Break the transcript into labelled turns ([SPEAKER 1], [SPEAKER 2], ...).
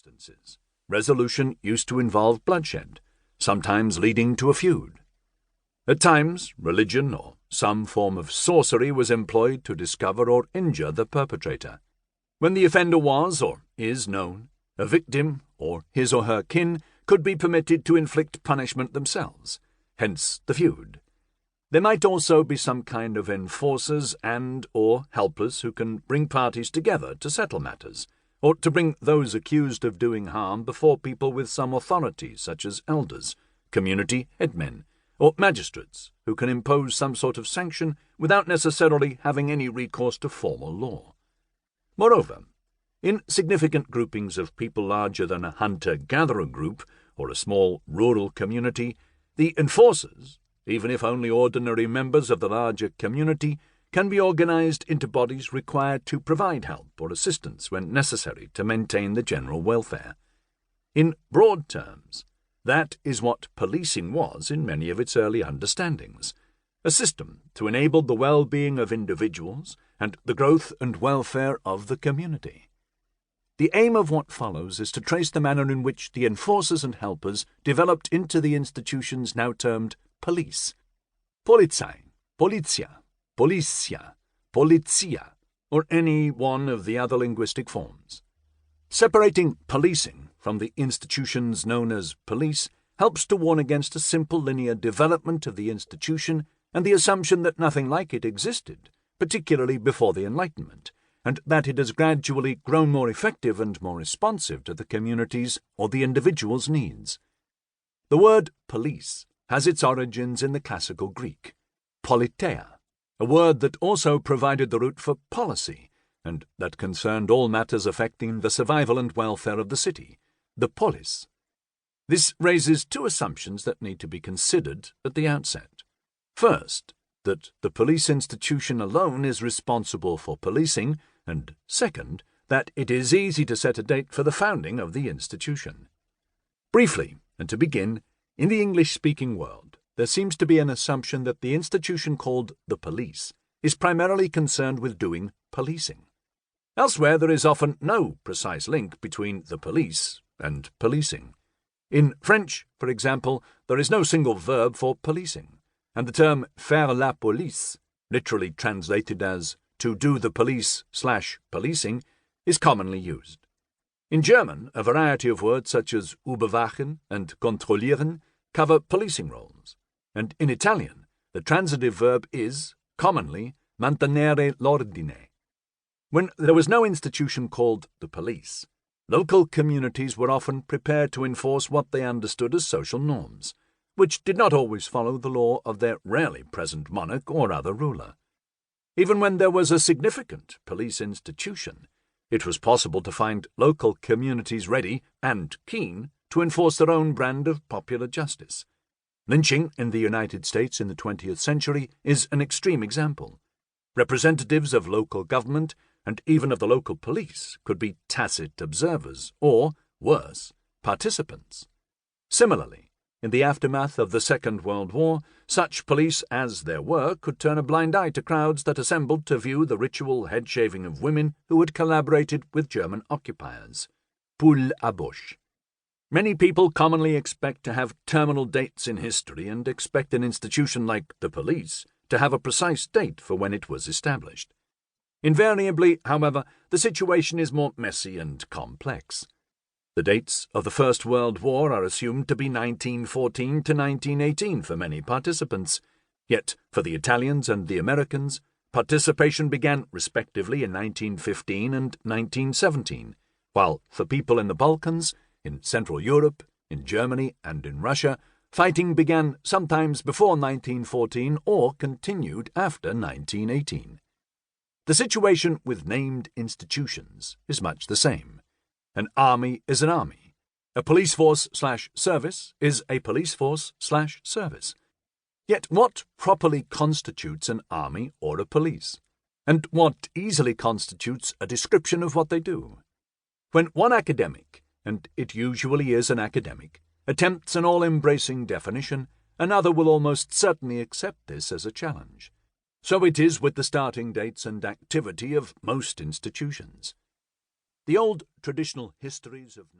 [SPEAKER 1] instances, resolution used to involve bloodshed, sometimes leading to a feud. At times, religion or some form of sorcery was employed to discover or injure the perpetrator. When the offender was, or is, known, a victim or his or her kin could be permitted to inflict punishment themselves, hence the feud. There might also be some kind of enforcers and/or helpers who can bring parties together to settle matters, or to bring those accused of doing harm before people with some authority, such as elders, community headmen, or magistrates, who can impose some sort of sanction without necessarily having any recourse to formal law. Moreover, in significant groupings of people larger than a hunter-gatherer group or a small rural community, the enforcers, even if only ordinary members of the larger community, can be organized into bodies required to provide help or assistance when necessary to maintain the general welfare. In broad terms, that is what policing was in many of its early understandings, a system to enable the well-being of individuals and the growth and welfare of the community. The aim of what follows is to trace the manner in which the enforcers and helpers developed into the institutions now termed police. Polizei, polizia, policia, polizia, or any one of the other linguistic forms. Separating policing from the institutions known as police helps to warn against a simple linear development of the institution and the assumption that nothing like it existed, particularly before the Enlightenment, and that it has gradually grown more effective and more responsive to the community's or the individual's needs. The word police has its origins in the classical Greek, politeia, a word that also provided the root for policy, and that concerned all matters affecting the survival and welfare of the city, the polis. This raises two assumptions that need to be considered at the outset. First, that the police institution alone is responsible for policing, and second, that it is easy to set a date for the founding of the institution. Briefly, and to begin, in the English-speaking world, there seems to be an assumption that the institution called the police is primarily concerned with doing policing. Elsewhere, there is often no precise link between the police and policing. In French, for example, there is no single verb for policing, and the term faire la police, literally translated as to do the police/policing, is commonly used. In German, a variety of words such as überwachen and kontrollieren cover policing roles, and in Italian, the transitive verb is, commonly, mantenere l'ordine. When there was no institution called the police, local communities were often prepared to enforce what they understood as social norms, which did not always follow the law of their rarely present monarch or other ruler. Even when there was a significant police institution, it was possible to find local communities ready and keen to enforce their own brand of popular justice. Lynching in the United States in the 20th century is an extreme example. Representatives of local government and even of the local police could be tacit observers or, worse, participants. Similarly, in the aftermath of the Second World War, such police as there were could turn a blind eye to crowds that assembled to view the ritual head-shaving of women who had collaborated with German occupiers. Poule à bouche. Many people commonly expect to have terminal dates in history and expect an institution like the police to have a precise date for when it was established. Invariably, however, the situation is more messy and complex. The dates of the First World War are assumed to be 1914 to 1918 for many participants, yet for the Italians and the Americans, participation began respectively in 1915 and 1917, while for people in the Balkans, in Central Europe, in Germany, and in Russia, fighting began sometimes before 1914 or continued after 1918. The situation with named institutions is much the same. An army is an army. A police force/service is a police force/service. Yet what properly constitutes an army or a police? And what easily constitutes a description of what they do? When one academic, and it usually is an academic, attempts an all-embracing definition, another will almost certainly accept this as a challenge. So it is with the starting dates and activity of most institutions. The old traditional histories of